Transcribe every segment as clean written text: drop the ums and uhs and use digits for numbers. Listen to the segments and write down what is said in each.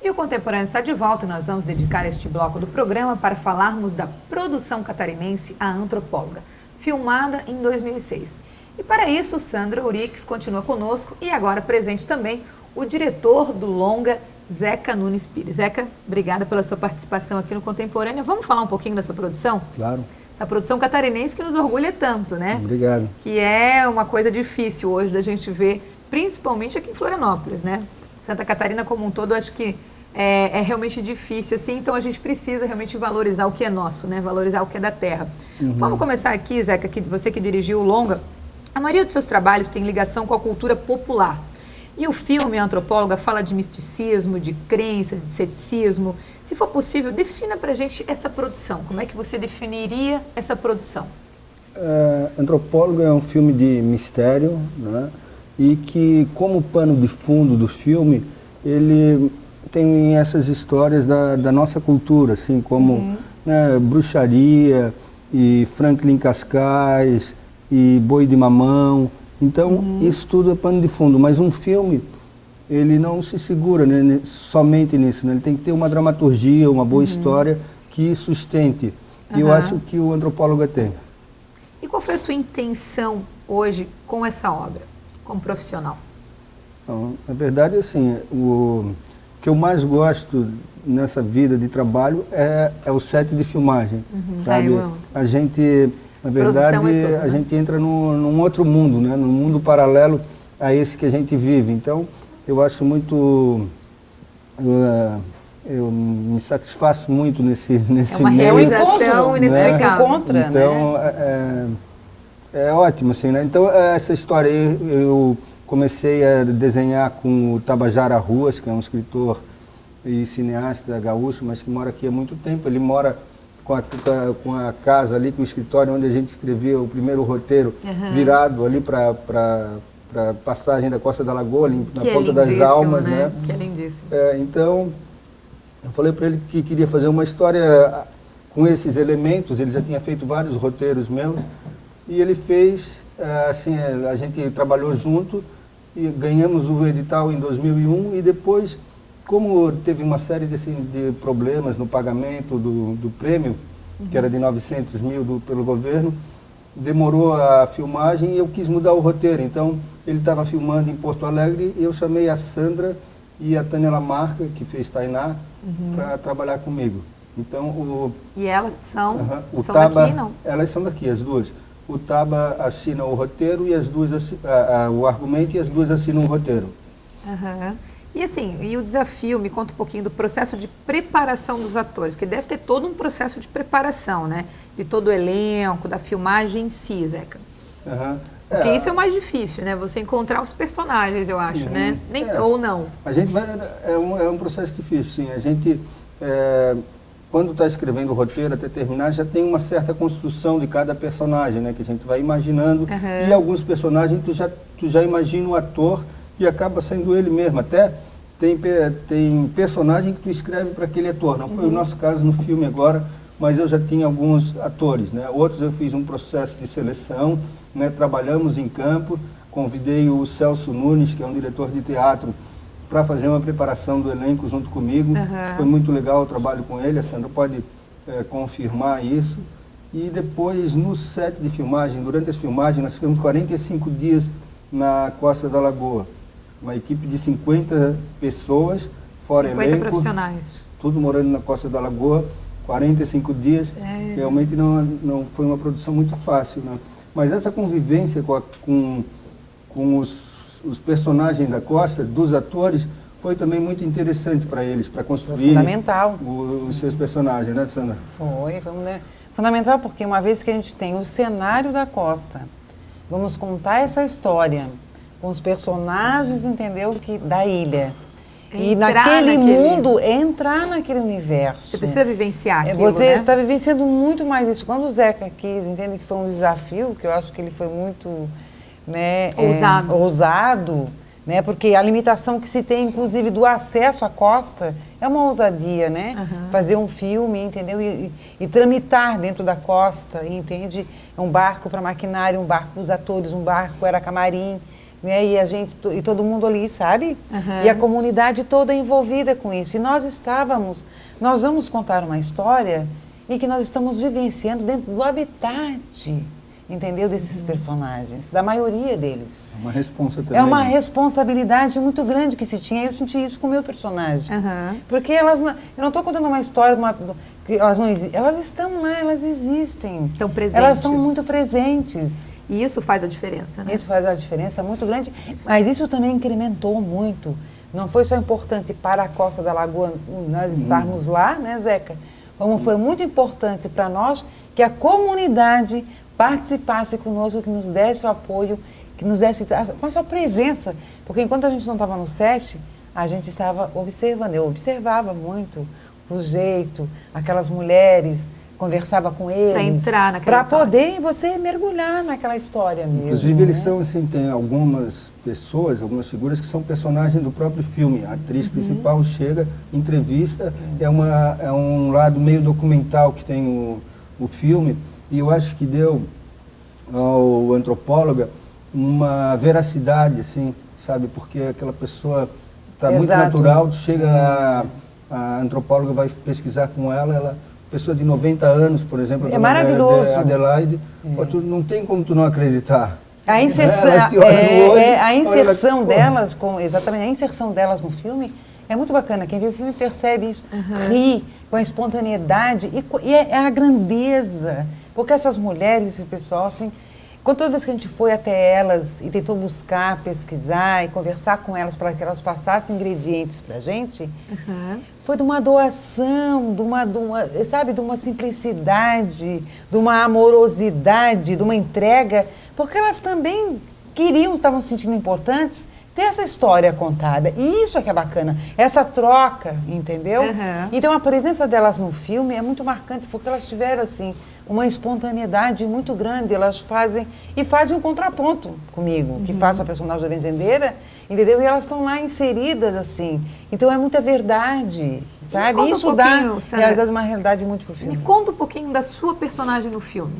E o Contemporâneo está de volta e nós vamos dedicar este bloco do programa para falarmos da produção catarinense A Antropóloga, filmada em 2006. E para isso, Sandra Urix continua conosco e agora presente também o diretor do longa, Zeca Nunes Pires. Zeca, obrigada pela sua participação aqui no Contemporâneo. Vamos falar um pouquinho dessa produção? Claro. Essa produção catarinense que nos orgulha tanto, né? Obrigado. Que é uma coisa difícil hoje da gente ver, principalmente aqui em Florianópolis, né? Santa Catarina como um todo, acho que é realmente difícil, assim, então a gente precisa realmente valorizar o que é nosso, né? Valorizar o que é da terra. Vamos começar aqui, Zeca, que você que dirigiu o longa. A maioria dos seus trabalhos tem ligação com a cultura popular. E o filme A Antropóloga fala de misticismo, de crença, de ceticismo. Se for possível, defina pra gente essa produção. Como é que você definiria essa produção? Antropóloga é um filme de mistério, né? E que, como pano de fundo do filme, ele tem essas histórias da nossa cultura, assim como né, bruxaria e Franklin Cascais e boi de mamão. Então, isso tudo é pano de fundo. Mas um filme, ele não se segura né, somente nisso. Né? Ele tem que ter uma dramaturgia, uma boa história que sustente. E eu acho que o Antropóloga tem. E qual foi a sua intenção hoje com essa obra, como profissional? Então, na verdade, assim, o que eu mais gosto nessa vida de trabalho é o set de filmagem, sabe? A gente, na verdade, tudo, né? a gente entra num outro mundo, né? Num mundo paralelo a esse que a gente vive. Então, eu acho muito... eu me satisfaço muito nesse uma meio. realização inexplicável. Né? Então, é ótimo, assim, né? Então, essa história aí, eu comecei a desenhar com o Tabajara Ruas, que é um escritor e cineasta gaúcho, mas que mora aqui há muito tempo. Ele mora com a casa ali, com o escritório onde a gente escrevia o primeiro roteiro, virado ali para a passagem da Costa da Lagoa, ali na Ponta das Almas, né? Que é lindíssimo. Então, eu falei para ele que queria fazer uma história com esses elementos. Ele já tinha feito vários roteiros meus e ele fez, assim, a gente trabalhou junto e ganhamos o edital em 2001 e depois, como teve uma série de problemas no pagamento do prêmio, que era de 900 mil pelo governo, demorou a filmagem e eu quis mudar o roteiro. Então, ele estava filmando em Porto Alegre e eu chamei a Sandra e a Tânia Lamarca, que fez Tainá, para trabalhar comigo. Então, e elas são Taba, daqui, não? Elas são daqui, as duas. O Taba assina o roteiro e as duas o argumento e as duas assinam o roteiro. E assim, e o desafio, me conta um pouquinho do processo de preparação dos atores, porque deve ter todo um processo de preparação, né? De todo o elenco, da filmagem em si, Zeca. Porque isso é o mais difícil, né? Você encontrar os personagens, eu acho, né? Ou não. A gente vai... É um processo difícil, sim. A gente... quando está escrevendo o roteiro até terminar, já tem uma certa construção de cada personagem, né? Que a gente vai imaginando. E alguns personagens tu já imagina o ator e acaba sendo ele mesmo. Até tem personagem que tu escreve para aquele ator. Não foi o nosso caso no filme agora, mas eu já tinha alguns atores, né? Outros eu fiz um processo de seleção, né? Trabalhamos em campo, convidei o Celso Nunes, que é um diretor de teatro, para fazer uma preparação do elenco junto comigo. Foi muito legal o trabalho com ele, a Sandra pode confirmar isso. E depois, no set de filmagem, durante as filmagens, nós ficamos 45 dias na Costa da Lagoa. Uma equipe de 50 pessoas, fora 50 elenco. profissionais. Tudo morando na Costa da Lagoa, 45 dias. Realmente não foi uma produção muito fácil, né? Mas essa convivência com os personagens da Costa, dos atores, foi também muito interessante para eles, para construir os seus personagens, né, Sandra? Foi fundamental, porque uma vez que a gente tem o cenário da Costa, vamos contar essa história com os personagens, entendeu, da ilha. E naquele mundo, entrar naquele universo. Você precisa vivenciar aquilo, Você né? está vivenciando muito mais isso. Quando o Zeca quis, entende que foi um desafio, que eu acho que ele foi muito ousado, né? Porque a limitação que se tem, inclusive, do acesso à costa, é uma ousadia, né? Fazer um filme, entendeu? E tramitar dentro da costa, entende? É um barco para maquinário, um barco para os atores, um barco era camarim, né? E a gente, e todo mundo ali, sabe? E a comunidade toda envolvida com isso. E nós vamos contar uma história em que nós estamos vivenciando dentro do habitat, entendeu? Desses personagens, da maioria deles. É uma responsa também. É uma responsabilidade muito grande que se tinha. Eu senti isso com o meu personagem. Porque elas, eu não estou contando uma história que elas não existem. Elas estão lá, elas existem. Estão presentes. Elas são muito presentes. E isso faz a diferença, né? Isso faz uma diferença muito grande. Mas isso também incrementou muito. Não foi só importante para a Costa da Lagoa nós estarmos lá, né, Zeca? Como foi muito importante para nós que a comunidade participasse conosco, que nos desse o apoio, que nos desse com a sua presença. Porque enquanto a gente não estava no set, a gente estava observando. Eu observava muito o jeito, aquelas mulheres, conversava com eles. Para entrar naquela história. Para poder você mergulhar naquela história mesmo. Inclusive, eles são, assim, tem algumas pessoas, algumas figuras que são personagens do próprio filme. A atriz principal chega, entrevista, é um lado meio documental que tem o filme. E eu acho que deu ao antropóloga uma veracidade, assim, sabe? Porque aquela pessoa está muito natural, chega lá, a antropóloga vai pesquisar com ela, pessoa de 90 anos, por exemplo, é maravilhoso. Adelaide, não tem como tu não acreditar. A inserção, a inserção delas, exatamente, a inserção delas no filme é muito bacana. Quem vê o filme percebe isso, ri com a espontaneidade e é a grandeza. Porque essas mulheres, esse pessoal, assim, toda vez que a gente foi até elas e tentou buscar, pesquisar e conversar com elas para que elas passassem ingredientes para a gente, foi de uma doação, sabe, de uma simplicidade, de uma amorosidade, de uma entrega, porque elas também estavam se sentindo importantes, ter essa história contada. E isso é que é bacana, essa troca, entendeu? Então a presença delas no filme é muito marcante, porque elas tiveram, assim, uma espontaneidade muito grande. Elas fazem um contraponto comigo, que faço a personagem da benzendeira, entendeu? E elas estão lá inseridas, assim. Então é muita verdade, sabe? Isso dá uma realidade muito pro filme. Me conta um pouquinho da sua personagem no filme.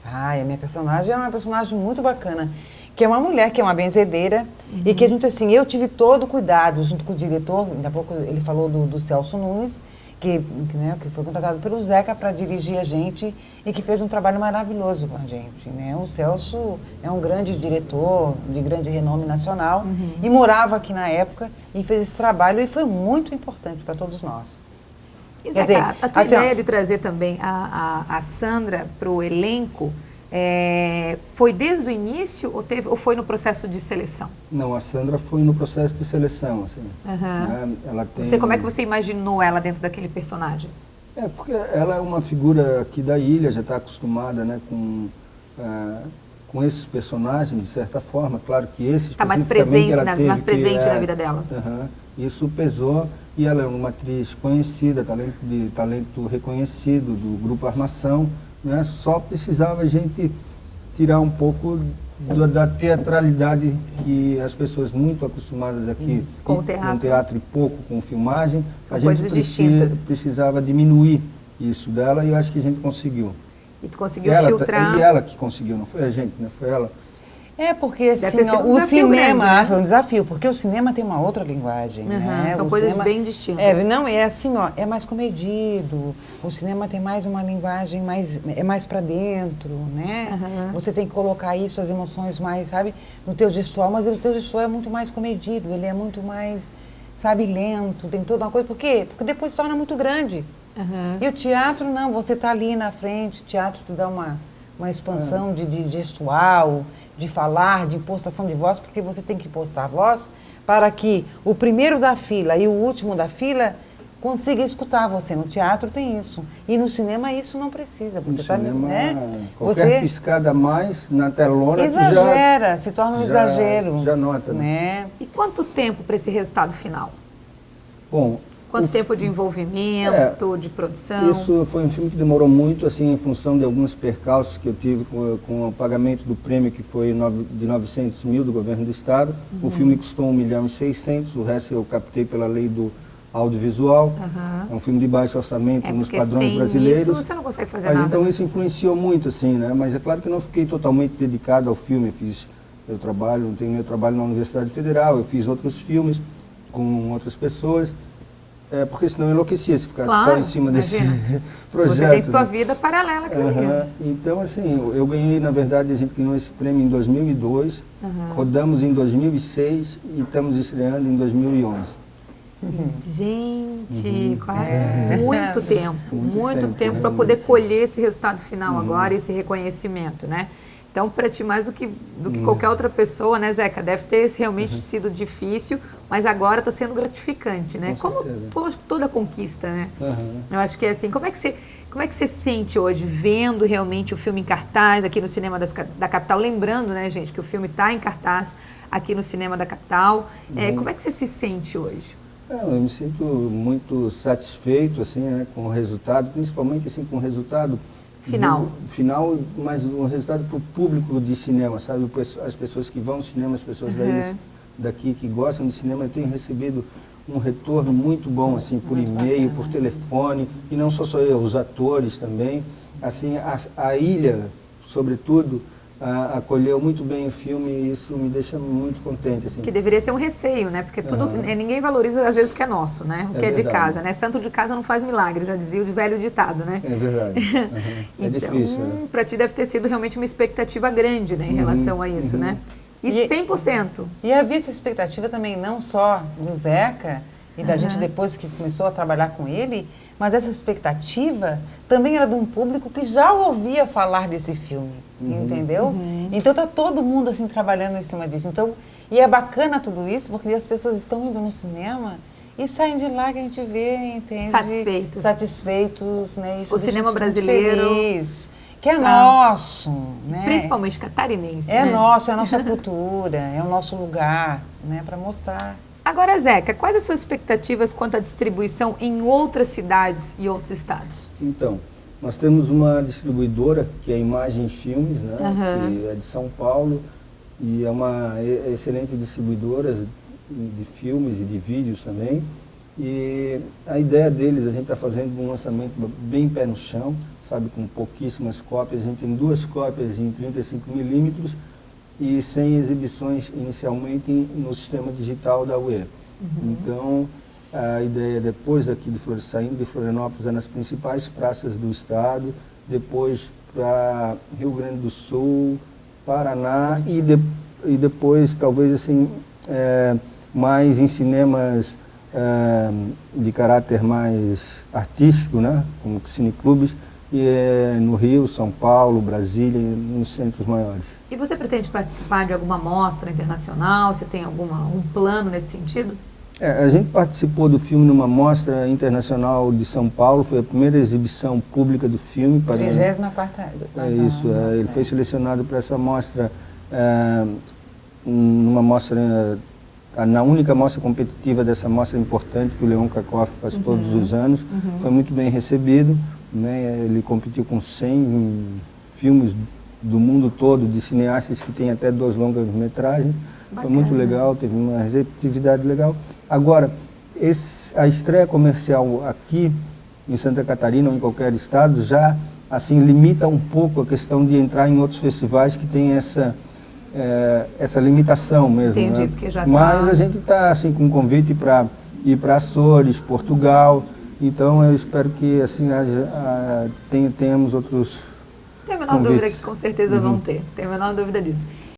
A minha personagem é uma personagem muito bacana, que é uma mulher, que é uma benzedeira, e que a gente, assim, eu tive todo o cuidado, junto com o diretor, daqui a pouco ele falou do Celso Nunes, que foi contratado pelo Zeca para dirigir a gente e que fez um trabalho maravilhoso com a gente, né? O Celso é um grande diretor, de grande renome nacional, e morava aqui na época e fez esse trabalho e foi muito importante para todos nós. E Zeca, a tua ideia de trazer também a Sandra para o elenco, foi desde o início ou foi no processo de seleção? Não, a Sandra foi no processo de seleção. Assim, ela tem... Como é que você imaginou ela dentro daquele personagem? Porque ela é uma figura aqui da ilha, já está acostumada, né, com esses personagens, de certa forma. Claro que esse está mais presente, na vida dela. Isso pesou, e ela é uma atriz conhecida, talento reconhecido do Grupo Armação. Né? Só precisava a gente tirar um pouco da teatralidade que as pessoas muito acostumadas aqui com o teatro e pouco com filmagem. São coisas distintas. Precisava diminuir isso dela e eu acho que a gente conseguiu. E tu conseguiu filtrar. E ela que conseguiu, não foi a gente, né? Foi ela. Porque assim, o cinema grande, né? Foi um desafio, porque o cinema tem uma outra linguagem, né? São coisas bem distintas. É assim, é mais comedido, o cinema tem mais uma linguagem, é mais para dentro, né? Você tem que colocar isso, as emoções mais, sabe, no teu gestual, mas o teu gestual é muito mais comedido, ele é muito mais, sabe, lento, tem toda uma coisa, por quê? Porque depois se torna muito grande. E o teatro não, você tá ali na frente, o teatro te dá uma expansão de gestual, de falar, de impostação de voz, porque você tem que impostar a voz para que o primeiro da fila e o último da fila consiga escutar você. No teatro tem isso. E no cinema isso não precisa. Você no cinema, qualquer piscada a mais na telona exagera, se torna um exagero. Já nota, né? E quanto tempo para esse resultado final? Bom, quanto tempo de envolvimento, de produção? Isso foi um filme que demorou muito, assim, em função de alguns percalços que eu tive com o pagamento do prêmio, que foi de 900 mil do governo do estado. O filme custou 1.600.000, o resto eu captei pela lei do audiovisual. É um filme de baixo orçamento nos padrões brasileiros. Isso você não consegue fazer nada. Mas então isso influenciou muito, assim, né? Mas é claro que eu não fiquei totalmente dedicado ao filme, fiz Eu tenho meu trabalho na Universidade Federal, eu fiz outros filmes com outras pessoas, porque senão eu enlouquecia se ficasse só em cima desse projeto. Você tem sua vida paralela com ele. Então, assim, eu ganhei, na verdade, a gente ganhou esse prêmio em 2002, rodamos em 2006 e estamos estreando em 2011. Gente, muito tempo, muito tempo para poder colher esse resultado final agora, esse reconhecimento, né? Então, para ti, mais do que qualquer outra pessoa, né, Zeca, deve ter realmente sido difícil, mas agora está sendo gratificante, né? Como toda conquista, né? Eu acho que é assim. Como é que você sente hoje, vendo realmente o filme em cartaz aqui no Cinema da Capital? Lembrando, né, gente, que o filme está em cartaz aqui no Cinema da Capital. Como é que você se sente hoje? Eu me sinto muito satisfeito, assim, né, com o resultado, principalmente assim, com o resultado final, mas o resultado para o público de cinema, sabe? As pessoas que vão ao cinema, as pessoas daqui que gostam de cinema, têm recebido um retorno muito bom, assim, por e-mail, por telefone, e não só eu, os atores também. Assim, a ilha, sobretudo, acolheu muito bem o filme e isso me deixa muito contente. Assim. Que deveria ser um receio, né? Porque tudo, ninguém valoriza às vezes o que é nosso, né? O que é de casa, né? Santo de casa não faz milagre, já dizia o velho ditado, né? É verdade. É então, difícil. Né? Para ti deve ter sido realmente uma expectativa grande, né, em relação a isso, né? E 100%. E havia essa expectativa também não só do Zeca e da gente depois que começou a trabalhar com ele, mas essa expectativa também era de um público que já ouvia falar desse filme, entendeu? Então está todo mundo assim trabalhando em cima disso. Então, e é bacana tudo isso, porque as pessoas estão indo no cinema e saem de lá que a gente vê, entende? Satisfeitos, né? Isso o cinema brasileiro. Feliz, que é nosso, né? Principalmente catarinense. É nosso, é a nossa cultura, é o nosso lugar, né? Para mostrar. Agora, Zeca, quais as suas expectativas quanto à distribuição em outras cidades e outros estados? Então, nós temos uma distribuidora, que é a Imagem Filmes, né? Que é de São Paulo, e é uma excelente distribuidora de filmes e de vídeos também. E a ideia deles, a gente está fazendo um lançamento bem pé no chão, sabe, com pouquíssimas cópias. A gente tem 2 cópias em 35mm, e sem exibições inicialmente no sistema digital da UE. Então, a ideia depois daqui saindo de Florianópolis é nas principais praças do estado, depois para Rio Grande do Sul, Paraná e depois talvez assim mais em cinemas de caráter mais artístico, né, como cineclubes, e no Rio, São Paulo, Brasília, nos centros maiores. E você pretende participar de alguma mostra internacional? Você tem um plano nesse sentido? A gente participou do filme numa mostra internacional de São Paulo, foi a primeira exibição pública do filme. 34ª. Isso, ele foi selecionado para essa mostra, na única mostra competitiva dessa mostra importante que o Leon Kakoff faz todos os anos. Foi muito bem recebido, né? Ele competiu com 100 filmes do mundo todo, de cineastas que têm até 2 longas-metragens. Foi muito legal, teve uma receptividade legal. Agora, a estreia comercial aqui em Santa Catarina ou em qualquer estado já assim limita um pouco a questão de entrar em outros festivais que tem essa limitação mesmo. Entendi, né? porque já Mas a gente está assim, com um convite para ir para Açores, Portugal. Então eu espero que assim tenhamos outros. Tem a menor dúvida que com certeza vão ter, tem a menor dúvida disso.